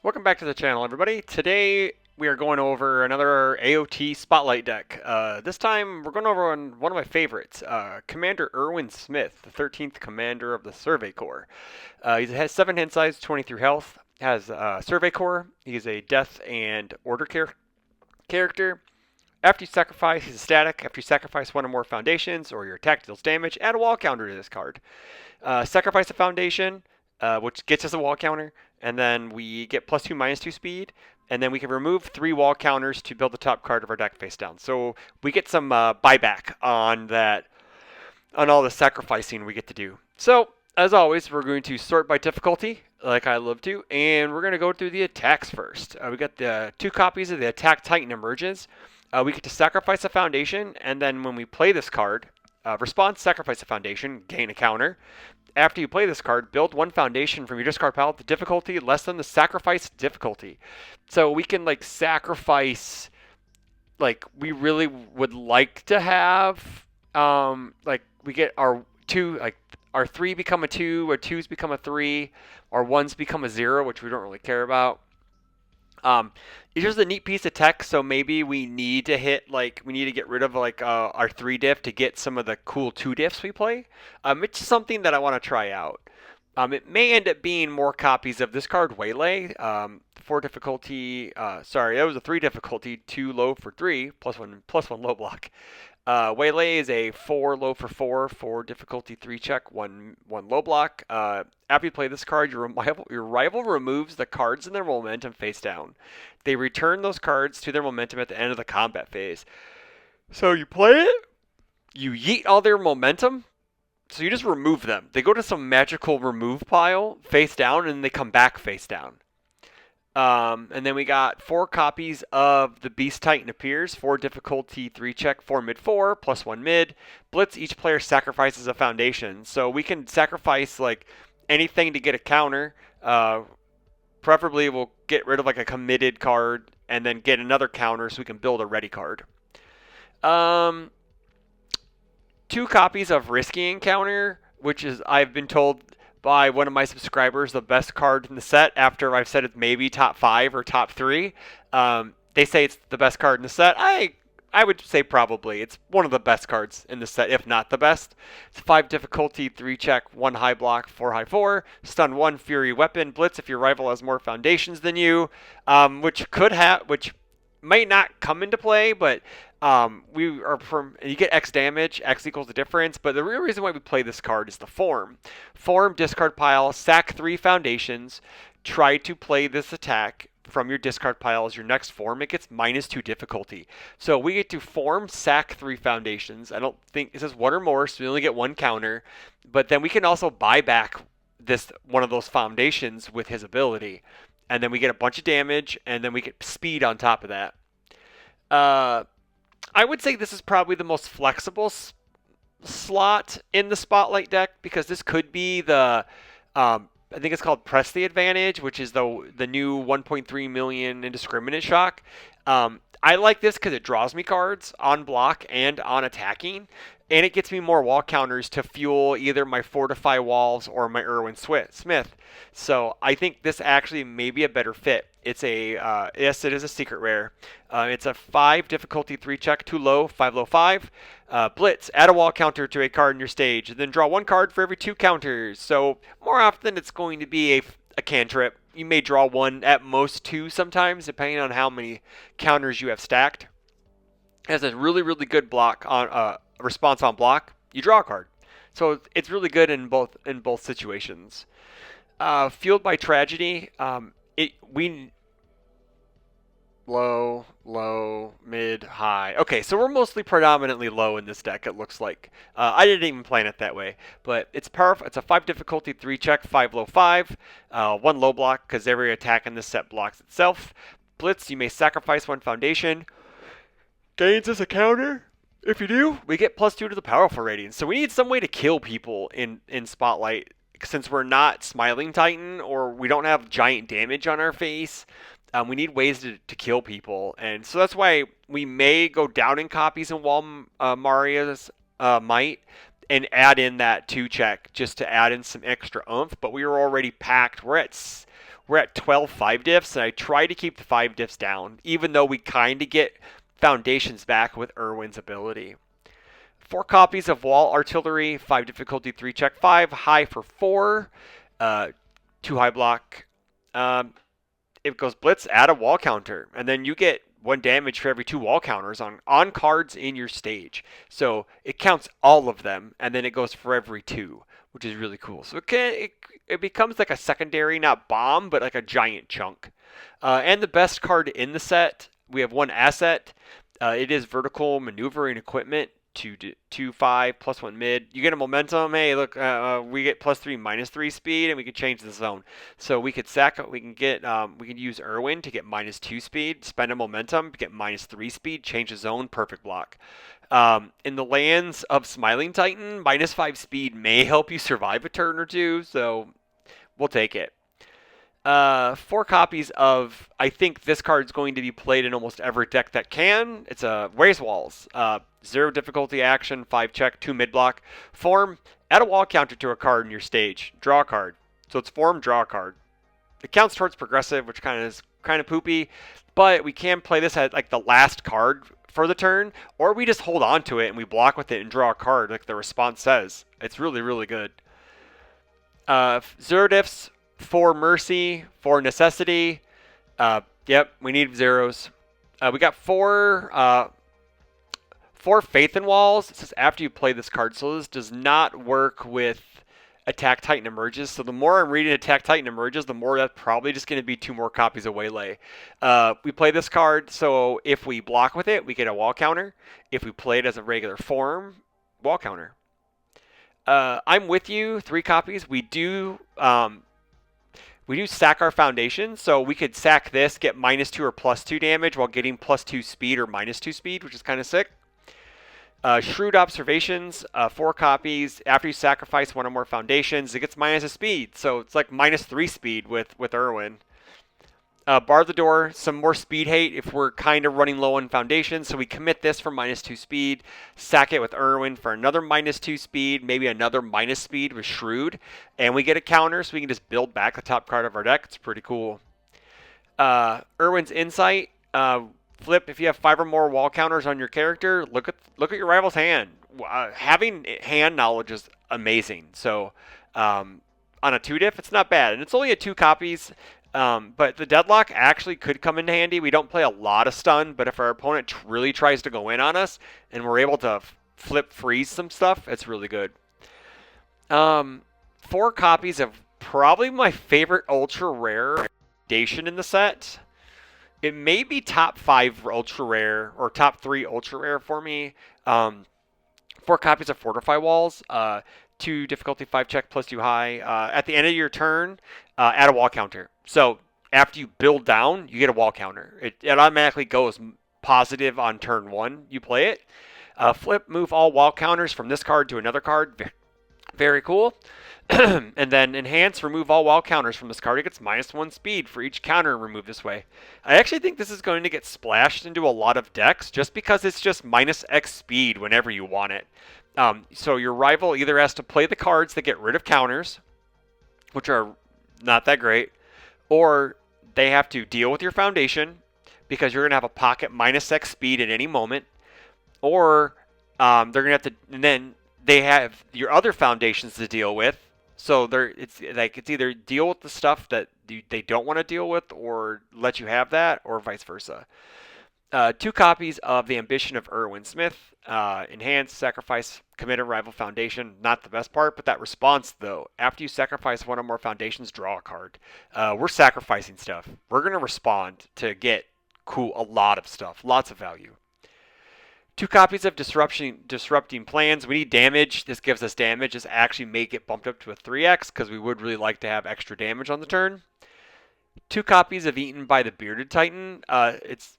Welcome back to the channel, everybody. Today we are going over another AOT Spotlight deck. This time we're going over on one of my favorites, Commander Erwin Smith, the 13th Commander of the Survey Corps. He has 7 hand size, 23 health, has Survey Corps. He's a Death and Order character. After you sacrifice, he's a static. After you sacrifice one or more foundations or your attack deals damage, add a wall counter to this card. Sacrifice a foundation, which gets us a wall counter, and then we get +2, -2 speed, and then we can remove 3 wall counters to build the top card of our deck face down. So we get some buyback on that, on all the sacrificing we get to do. So as always, we're going to sort by difficulty, like I love to, and we're going to go through the attacks first. We got the 2 copies of the Attack Titan Emerges. We get to sacrifice a foundation, and then when we play this card, response, sacrifice a foundation, gain a counter. After you play this card, build 1 foundation from your discard pile with the difficulty less than the sacrifice difficulty. So we can sacrifice, we really would like to have, we get our 2, our 3 become a 2, our 2s become a 3, our 1s become a 0, which we don't really care about. It's just a neat piece of tech, so maybe we need to we need to get rid of our 3 diff to get some of the cool 2 diffs we play. It's something that I want to try out. It may end up being more copies of this card, Waylay. 4 difficulty, sorry, that was a 3 difficulty, 2 low for 3, +1 low block. Waylay is a 4 low for 4 difficulty 3 check, 1 low block. After you play this card, your rival removes the cards in their momentum face down. They return those cards to their momentum at the end of the combat phase. So you play it, you yeet all their momentum, so you just remove them. They go to some magical remove pile face down, and they come back face down. And then we got 4 copies of the Beast Titan Appears, 4 difficulty 3 check, 4 mid 4, +1 mid. Blitz, each player sacrifices a foundation. So we can sacrifice anything to get a counter. Preferably we'll get rid of a committed card and then get another counter so we can build a ready card. 2 copies of Risky Encounter, which is, I've been told by one of my subscribers, the best card in the set after I've said it's maybe top 5 or top 3. They say it's the best card in the set. I would say probably. It's one of the best cards in the set, if not the best. It's 5 difficulty, 3 check, 1 high block, 4 high 4. Stun 1, Fury Weapon, Blitz if your rival has more foundations than you, which might not come into play, but you get X damage, X equals the difference, but the real reason why we play this card is the form. Form, discard pile, sack 3 foundations, try to play this attack from your discard pile as your next form. It gets -2 difficulty. So we get to form, sack 3 foundations. I don't think it says 1 or more, so we only get 1 counter, but then we can also buy back one of those foundations with his ability. And then we get a bunch of damage, and then we get speed on top of that. I would say this is probably the most flexible slot in the Spotlight deck, because this could be the, I think it's called Press the Advantage, which is the new 1.3 million Indiscriminate Shock. I like this because it draws me cards on block and on attacking, and it gets me more wall counters to fuel either my Fortify Walls or my Erwin Smith. So I think this actually may be a better fit. It's a, yes, it is a secret rare. It's a 5 difficulty 3 check, 2 low, 5 low 5. Blitz, add a wall counter to a card in your stage, and then draw 1 card for every 2 counters. So more often it's going to be a cantrip. You may draw 1, at most 2 sometimes, depending on how many counters you have stacked. It has a really, really good block on response on block. You draw a card, so it's really good in both situations. Fueled by Tragedy, low, mid, high. Okay, so we're mostly predominantly low in this deck, it looks like. I didn't even plan it that way, but it's powerful. It's a 5 difficulty 3 check, 5 low 5, 1 low block because every attack in this set blocks itself. Blitz, you may sacrifice 1 foundation. Gains as a counter. If you do, we get +2 to the powerful rating. So we need some way to kill people in Spotlight, since we're not Smiling Titan or we don't have giant damage on our face. We need ways to kill people, and so that's why we may go down in copies in Wall Maria's Might and add in that 2 check just to add in some extra oomph. But we are already packed. we're at 12 5 diffs, and I try to keep the 5 diffs down, even though we kind of get foundations back with Erwin's ability. 4 copies of Wall Artillery, 5 difficulty, 3 check 5, high for 4, 2 high block. It goes Blitz, add a wall counter, and then you get 1 damage for every 2 wall counters on cards in your stage. So it counts all of them, and then it goes for every 2, which is really cool. So it becomes like a secondary, not bomb, but like a giant chunk. And the best card in the set, we have 1 asset. It is vertical maneuvering equipment. 2/5 +1 mid. You get a momentum. Hey, look, we get +3 -3 speed, and we can change the zone. So we could we can use Erwin to get -2 speed, spend a momentum, get -3 speed, change the zone, perfect block. In the lands of Smiling Titan, -5 speed may help you survive a turn or two, so we'll take it. 4 copies of, I think this card's going to be played in almost every deck that can. It's a Raise Walls. 0 difficulty action, 5 check, 2 mid block. Form, add a wall counter to a card in your stage. Draw a card. So it's form, draw a card. It counts towards progressive, which is kind of poopy, but we can play this at like the last card for the turn, or we just hold on to it and we block with it and draw a card like the response says. It's really, really good. 0 diffs, 4 mercy, 4 necessity. Yep, we need zeros. We got 4 faith in walls. It says after you play this card. So this does not work with Attack Titan emerges. So the more I'm reading Attack Titan emerges, the more that's probably just going to be 2 more copies of Waylay. We play this card, so if we block with it, we get a wall counter. If we play it as a regular form, wall counter. I'm with you. 3 copies. We do sack our foundation, so we could sack this, get -2 or +2 damage while getting +2 speed or -2 speed, which is kind of sick. Shrewd Observations, 4 copies. After you sacrifice 1 or more foundations, it gets -1 speed, so it's like -3 speed with Erwin. Bar the Door, some more speed hate if we're kind of running low on foundations, so we commit this for -2 speed, sack it with Erwin for another -2 speed, maybe another minus speed with Shrewd, and we get a counter, so we can just build back the top card of our deck. It's pretty cool. Erwin's Insight, flip if you have 5 or more wall counters on your character. Look at your rival's hand. Having hand knowledge is amazing. So on a 2 diff, it's not bad, and it's only at 2 copies. But the Deadlock actually could come in handy. We don't play a lot of stun, but if our opponent really tries to go in on us and we're able to flip freeze some stuff, it's really good. 4 copies of probably my favorite ultra rare foundation in the set. It may be top 5 ultra rare or top 3 ultra rare for me. 4 copies of Fortify Walls. 2 difficulty, 5 check, +2 high. At the end of your turn, add a wall counter. So after you build down, you get a wall counter. It automatically goes positive on turn 1. You play it. Flip, move all wall counters from this card to another card. Very cool. And then enhance, remove all wall counters from this card. It gets -1 speed for each counter removed this way. I actually think this is going to get splashed into a lot of decks just because it's just -X speed whenever you want it. So your rival either has to play the cards that get rid of counters, which are not that great, or they have to deal with your foundation because you're going to have a pocket -X speed at any moment, or they're going to have to, and then they have your other foundations to deal with. So it's either deal with the stuff that they don't want to deal with, or let you have that, or vice versa. 2 copies of the Ambition of Erwin Smith. Enhance, sacrifice, commit a rival foundation. Not the best part, but that response though. After you sacrifice 1 or more foundations, draw a card. We're sacrificing stuff. We're going to respond to get a lot of stuff. Lots of value. 2 copies of Disrupting Plans. We need damage. This gives us damage. This actually may get bumped up to a 3x because we would really like to have extra damage on the turn. 2 copies of Eaten by the Bearded Titan. It's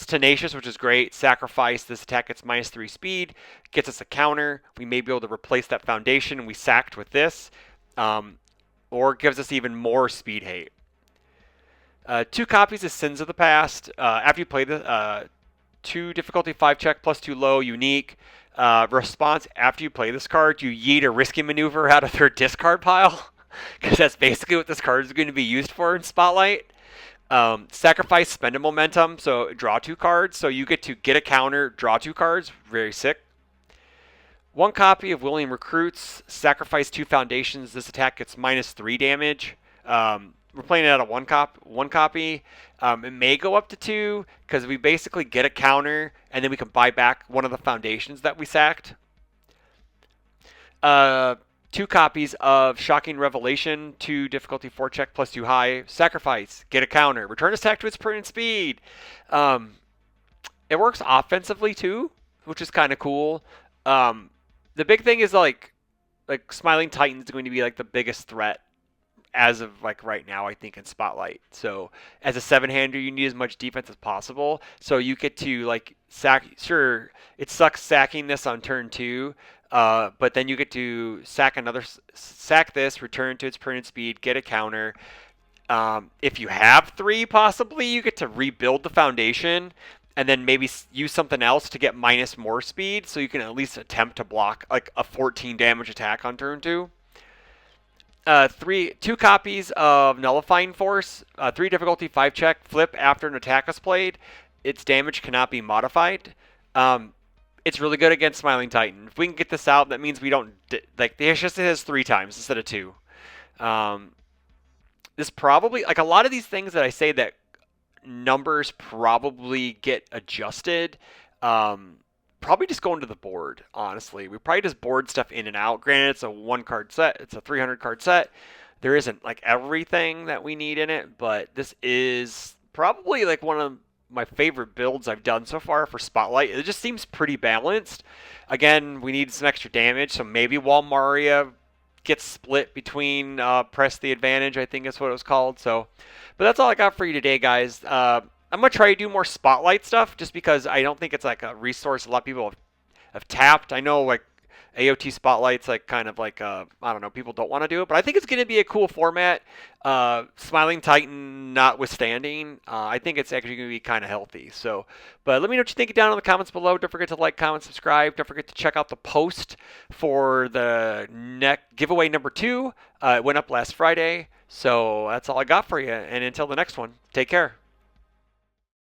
tenacious, which is great. Sacrifice. This attack gets -3 speed. Gets us a counter. We may be able to replace that foundation. We sacked with this. Or gives us even more speed hate. 2 copies of Sins of the Past. After you play the 2 difficulty, 5 check, +2 low, unique. Response, after you play this card, you yeet a risky maneuver out of their discard pile. because that's basically what this card is going to be used for in Spotlight. Sacrifice, spend a momentum, so draw 2 cards. So you get to get a counter, draw 2 cards. Very sick. 1 copy of Willing Recruits, sacrifice 2 foundations. This attack gets -3 damage. We're playing it out of one copy. It may go up to 2 because we basically get a counter and then we can buy back one of the foundations that we sacked. 2 copies of Shocking Revelation, 2 difficulty 4 check plus 2 high. Sacrifice, get a counter. Return this attack to its print speed. It works offensively too, which is kind of cool. The big thing is like Smiling Titan is going to be like the biggest threat as of like right now, I think, in Spotlight. So as a 7-hander, you need as much defense as possible. So you get to like sack. Sure, it sucks sacking this on turn 2, but then you get to sack this, return to its printed speed, get a counter. If you have 3, possibly you get to rebuild the foundation and then maybe use something else to get minus more speed, so you can at least attempt to block like a 14 damage attack on turn 2. 2 copies of Nullifying Force, 3 difficulty 5 check, flip after an attack is played. Its damage cannot be modified. It's really good against Smiling Titan. If we can get this out, that means we don't like the just has 3 times instead of 2. This probably like a lot of these things that I say that numbers probably get adjusted. Probably just going to the board, honestly. We probably just board stuff in and out. Granted, it's a 1-card set. It's a 300-card set. There isn't like everything that we need in it, but this is probably like one of my favorite builds I've done so far for Spotlight. It just seems pretty balanced. Again, we need some extra damage, so maybe Walmaria gets split between Press the Advantage, I think is what it was called. So, but that's all I got for you today, guys. I'm going to try to do more Spotlight stuff just because I don't think it's like a resource a lot of people have tapped. I know like AOT Spotlight's like kind of like, I don't know, people don't want to do it, but I think it's going to be a cool format. Smiling Titan notwithstanding, I think it's actually going to be kind of healthy. So, but let me know what you think down in the comments below. Don't forget to like, comment, subscribe. Don't forget to check out the post for the giveaway number 2. It went up last Friday. So that's all I got for you. And until the next one, take care.